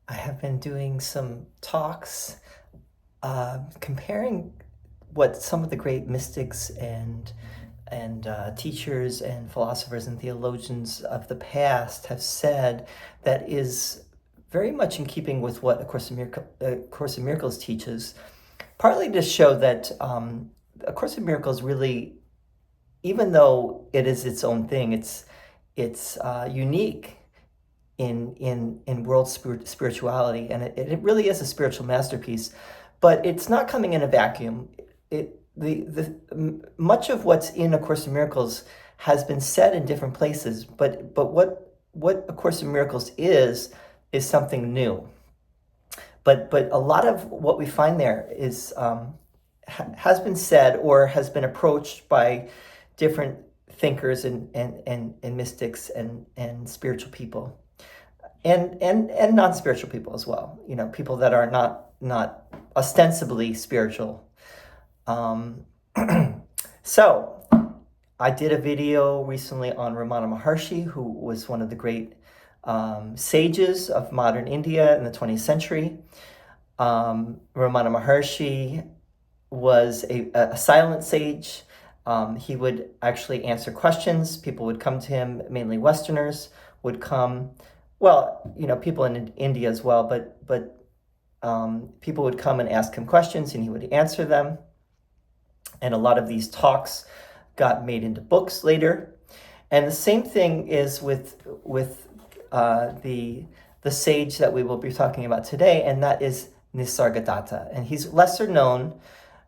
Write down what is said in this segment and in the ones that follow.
I have been doing some talks comparing what some of the great mystics and teachers and philosophers and theologians of the past have said that is very much in keeping with what Course in Miracles teaches, partly to show that A Course in Miracles really, even though it is its own thing, it's unique in world spirituality, and it really is a spiritual masterpiece, but it's not coming in a vacuum. It the much of what's in A Course in Miracles has been said in different places, but what A Course in Miracles is something new. But a lot of what we find there is has been said or has been approached by different thinkers and mystics and spiritual people and non-spiritual people as well, people that are not ostensibly spiritual. So I did a video recently on Ramana Maharshi, who was one of the great sages of modern India in the 20th century. Ramana Maharshi was a silent sage. He would actually answer questions. People would come to him, mainly Westerners would come. Well, people in India as well, but people would come and ask him questions, and he would answer them. And a lot of these talks got made into books later. And the same thing is with the sage that we will be talking about today, and that is Nisargadatta. And he's lesser known,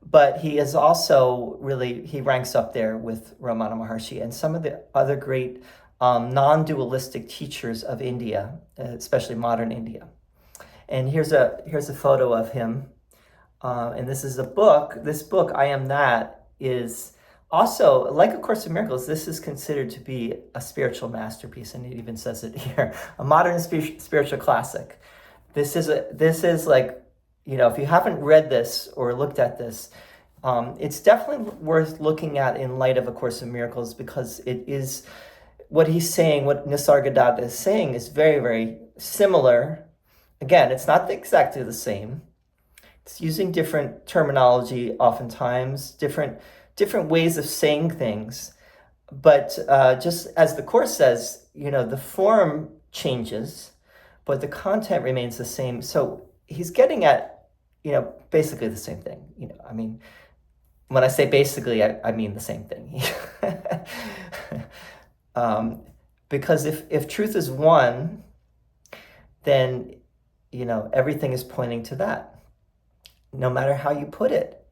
but he is also he ranks up there with Ramana Maharshi and some of the other great non-dualistic teachers of India, especially modern India. And here's a photo of him. And this is a book. This book, I Am That, is also, like A Course in Miracles, this is considered to be a spiritual masterpiece, and it even says it here, a modern spiritual classic. This is like, if you haven't read this or looked at this, it's definitely worth looking at in light of A Course in Miracles, because it is what he's saying, what Nisargadatta is saying is very, very similar. Again, it's not exactly the same. It's using different terminology, oftentimes, different ways of saying things. But just as the Course says, the form changes, but the content remains the same. So he's getting at, basically the same thing. I mean, when I say basically, I mean the same thing. Because if truth is one, then, everything is pointing to that. No matter how you put it,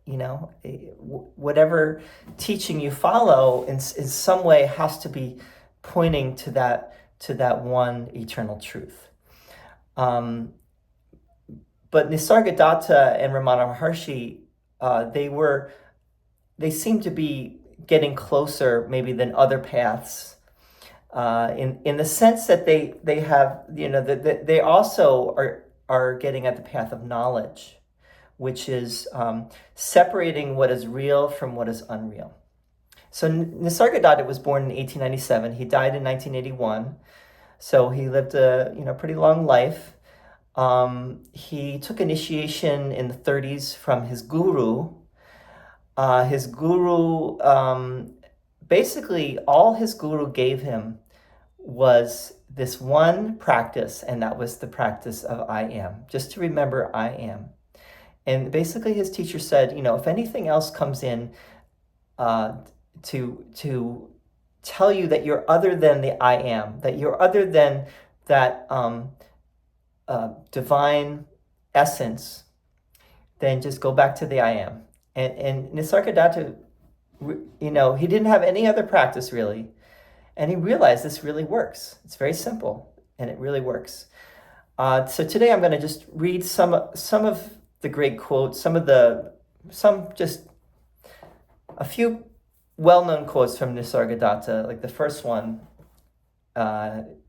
whatever teaching you follow in some way has to be pointing to that one eternal truth. But Nisargadatta and Ramana Maharshi, they seem to be getting closer maybe than other paths, in the sense that they have, they also are getting at the path of knowledge, which is separating what is real from what is unreal. So Nisargadatta was born in 1897. He died in 1981. So he lived a pretty long life. He took initiation in the 30s from his guru. Basically, all his guru gave him was this one practice, and that was the practice of I am. Just to remember I am. And basically his teacher said, if anything else comes in to tell you that you're other than the I am, that you're other than that divine essence, then just go back to the I am. And Nisargadatta, he didn't have any other practice really. And he realized this really works. It's very simple, and it really works. So today I'm going to just read some of the great quotes, just a few well-known quotes from Nisargadatta. Like the first one,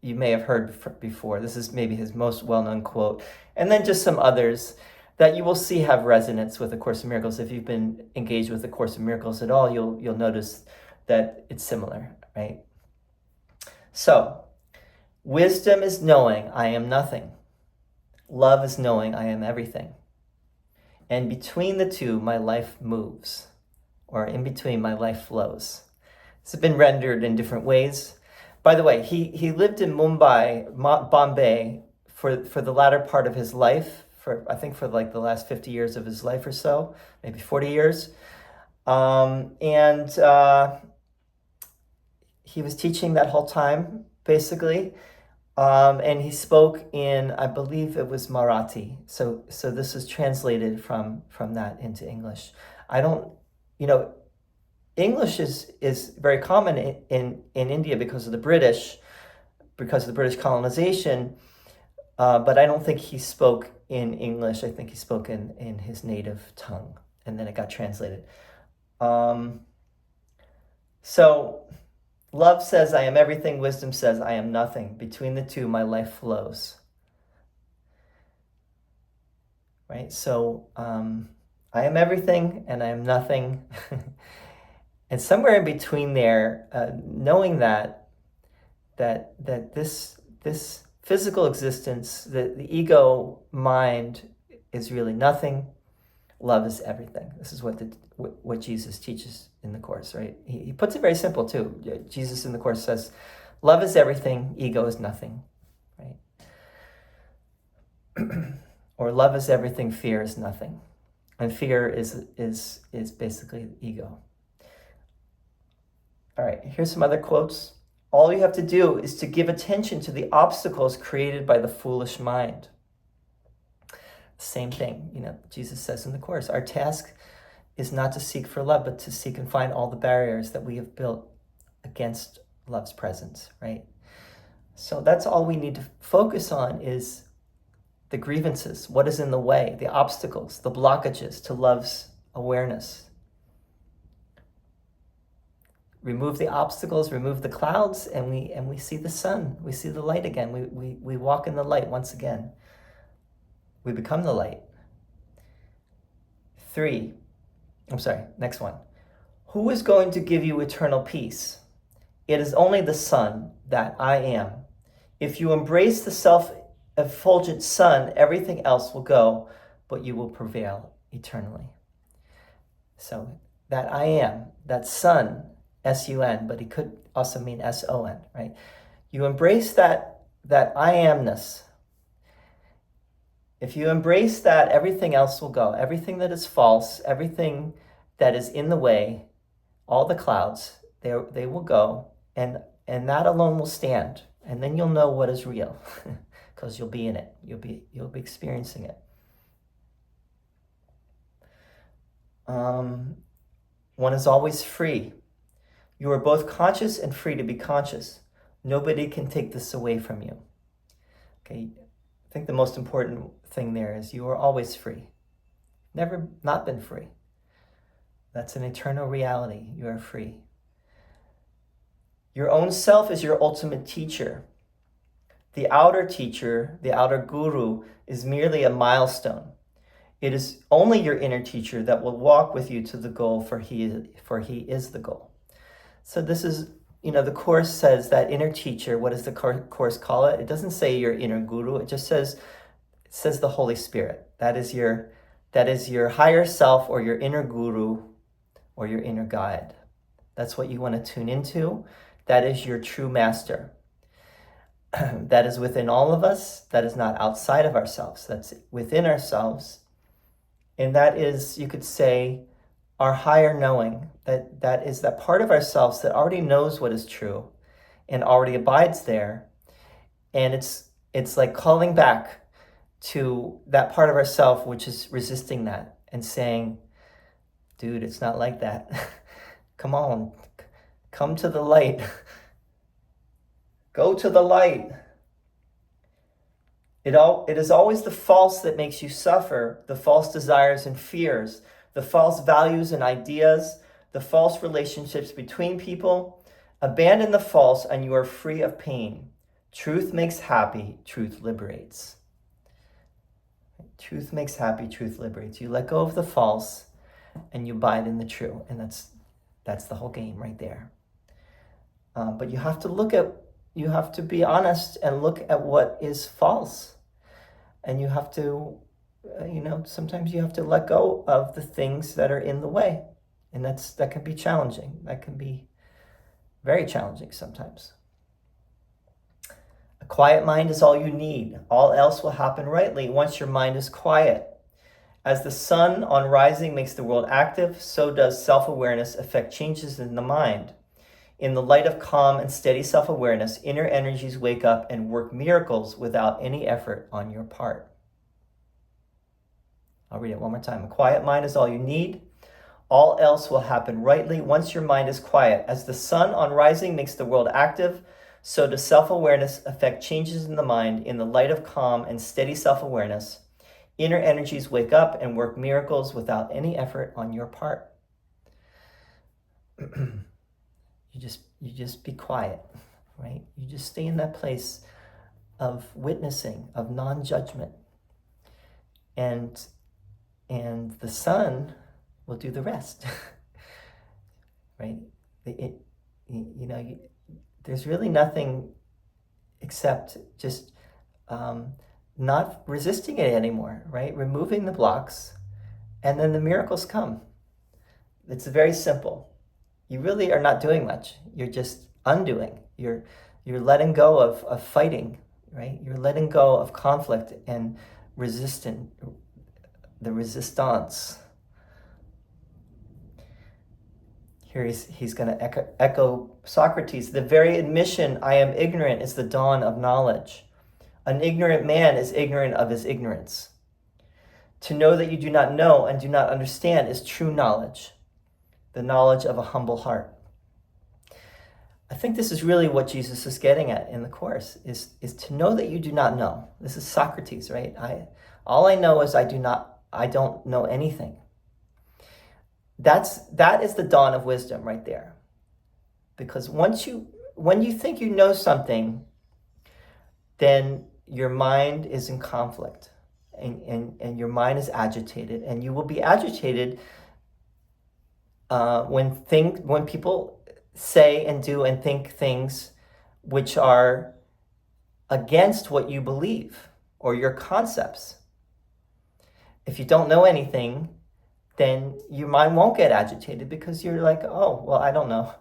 you may have heard before. This is maybe his most well-known quote. And then just some others that you will see have resonance with A Course in Miracles. If you've been engaged with A Course in Miracles at all, you'll notice that it's similar, right? So, wisdom is knowing I am nothing. Love is knowing I am everything. And between the two, my life moves, or in between, my life flows. It's been rendered in different ways. By the way, he lived in Bombay, for the latter part of his life, I think for like the last 50 years of his life or so, maybe 40 years. And he was teaching that whole time, basically. And he spoke in, I believe it was Marathi. So this is translated from that into English. I don't, English is very common in India because of the British colonization. But I don't think he spoke in English. I think he spoke in his native tongue, and then it got translated. So love says, I am everything. Wisdom says, I am nothing. Between the two, my life flows. Right? So I am everything and I am nothing. And somewhere in between there, knowing that this physical existence, the ego mind is really nothing. Love is everything. This is what Jesus teaches in the Course, right? He puts it very simple too. Jesus in the Course says, love is everything, ego is nothing, right? Or love is everything, fear is nothing. And fear is basically ego. All right, here's some other quotes. All you have to do is to give attention to the obstacles created by the foolish mind. Same thing, Jesus says in the Course, our task is not to seek for love, but to seek and find all the barriers that we have built against love's presence, right? So that's all we need to focus on is the grievances, what is in the way, the obstacles, the blockages to love's awareness. Remove the obstacles, remove the clouds, and we see the sun. We see the light again. We walk in the light once again. We become the light. Next one. Who is going to give you eternal peace? It is only the Son, that I am. If you embrace the self-effulgent Son, everything else will go, but you will prevail eternally. So that I am, that Son, S-U-N, but he could also mean S-O-N, right? You embrace that I amness. If you embrace that, everything else will go. Everything that is false, everything that is in the way, all the clouds, they will go, and that alone will stand. And then you'll know what is real, because you'll be in it. You'll be experiencing it. One is always free. You are both conscious and free to be conscious. Nobody can take this away from you. Okay, I think the most important thing there is you are always free. Never not been free. That's an eternal reality. You are free. Your own self is your ultimate teacher. The outer teacher, the outer guru, is merely a milestone. It is only your inner teacher that will walk with you to the goal, for he is the goal. So this is, the Course says that inner teacher. What does the Course call it? It doesn't say your inner guru. It just says the Holy Spirit. That is your higher self, or your inner guru, or your inner guide. That's what you want to tune into. That is your true master. That is within all of us. That is not outside of ourselves. That's within ourselves. And that is, you could say, our higher knowing. That is that part of ourselves that already knows what is true and already abides there. And it's like calling back to that part of ourself which is resisting that and saying, dude, it's not like that. Come on, come to the light. Go to the light. It is always the false that makes you suffer, the false desires and fears, the false values and ideas, the false relationships between people. Abandon the false and you are free of pain. Truth makes happy, truth liberates. Truth makes happy, truth liberates. You let go of the false and you abide in the true. And that's the whole game right there. But you have to be honest and look at what is false. And you have to, sometimes you have to let go of the things that are in the way. And that can be challenging. That can be very challenging sometimes. A quiet mind is all you need. All else will happen rightly once your mind is quiet. As the sun on rising makes the world active, so does self-awareness affect changes in the mind. In the light of calm and steady self-awareness, inner energies wake up and work miracles without any effort on your part. I'll read it one more time. A quiet mind is all you need. All else will happen rightly once your mind is quiet. As the sun on rising makes the world active, so does self-awareness affect changes in the mind. In the light of calm and steady self-awareness, inner energies wake up and work miracles without any effort on your part. You just be quiet, right? You just stay in that place of witnessing, of non-judgment. And the sun will do the rest, right? There's really nothing except just not resisting it anymore, right? Removing the blocks, and then the miracles come. It's very simple. You really are not doing much. You're just undoing. You're letting go of fighting, right? You're letting go of conflict and the resistance. Here he's going to echo Socrates. The very admission, I am ignorant, is the dawn of knowledge. An ignorant man is ignorant of his ignorance. To know that you do not know and do not understand is true knowledge, the knowledge of a humble heart. I think this is really what Jesus is getting at in the Course, is to know that you do not know. This is Socrates, right? All I know is I don't know anything. That is the dawn of wisdom right there. Because when you think you know something, then your mind is in conflict and your mind is agitated, and you will be agitated when people say and do and think things which are against what you believe or your concepts. If you don't know anything, then your mind won't get agitated because you're like, oh, well, I don't know.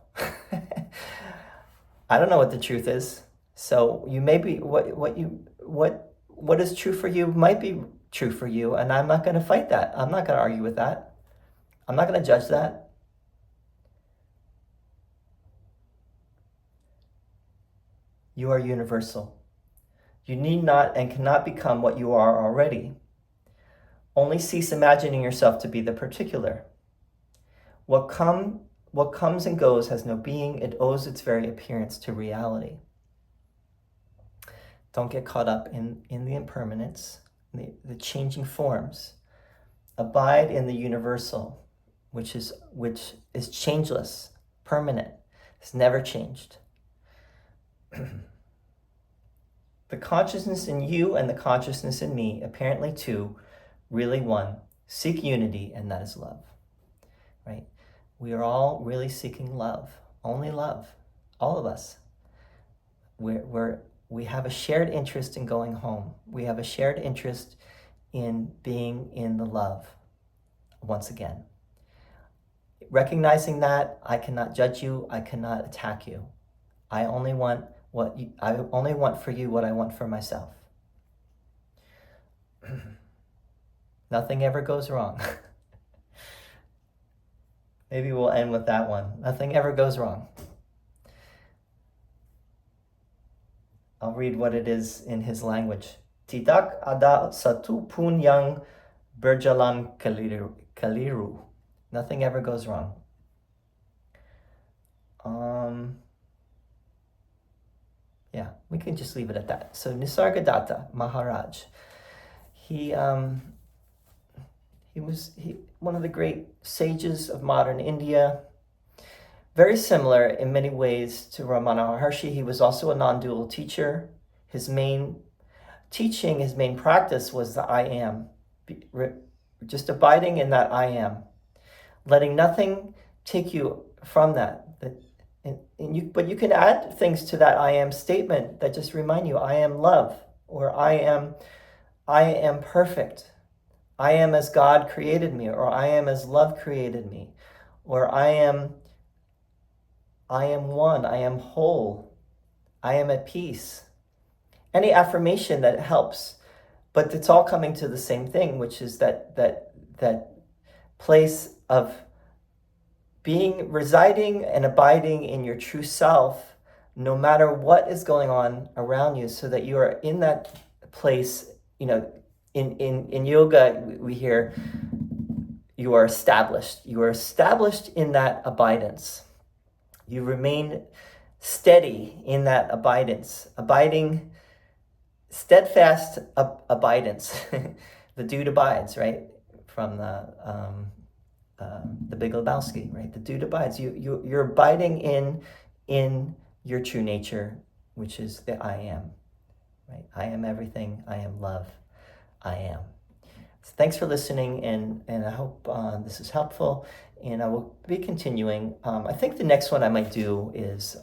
I don't know what the truth is. So you may be what is true for you might be true for you, and I'm not going to fight that. I'm not going to argue with that. I'm not going to judge that. You are universal. You need not and cannot become what you are already. Only cease imagining yourself to be the particular. What comes and goes has no being. It owes its very appearance to reality. Don't get caught up in the impermanence, the changing forms. Abide in the universal, which is changeless, permanent. It's never changed. The consciousness in you and the consciousness in me, apparently two, really one, seek unity, and that is love, right? We are all really seeking love, only love, all of us. We have a shared interest in going home. We have a shared interest in being in the love once again. Recognizing that, I cannot judge you, I cannot attack you. I only want for you what I want for myself. Nothing ever goes wrong. Maybe we'll end with that one. Nothing ever goes wrong. I'll read what it is in his language. Tidak ada satu pun yang berjalan keliru. Nothing ever goes wrong. Yeah, we can just leave it at that. So Nisargadatta Maharaj, he was one of the great sages of modern India. Very similar in many ways to Ramana Maharshi. He was also a non-dual teacher. His main teaching, his main practice was the I am. Just abiding in that I am. Letting nothing take you from that. But you can add things to that I am statement that just remind you, I am love, or I am I am perfect. I am as God created me, or I am as love created me, or I am one, I am whole, I am at peace. Any affirmation that helps, but it's all coming to the same thing, which is that place of residing and abiding in your true self, no matter what is going on around you, so that you are in that place. In yoga, we hear you are established. You are established in that abidance. You remain steady in that abiding, steadfast abidance. The dude abides, right? From the Big Lebowski, right? The dude abides. You're abiding in your true nature, which is the I am, right? I am everything. I am love. I am. So thanks for listening, and I hope this is helpful. And I will be continuing. I think the next one I might do is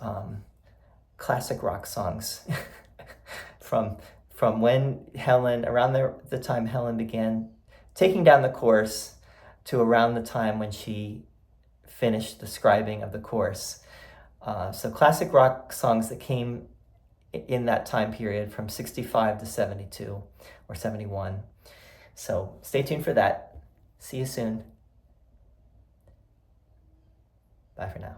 classic rock songs from when Helen, around the time Helen began taking down the course, to around the time when she finished the scribing of the course. So classic rock songs that came in that time period from 65 to 72 or 71. So stay tuned for that. See you soon. Bye for now.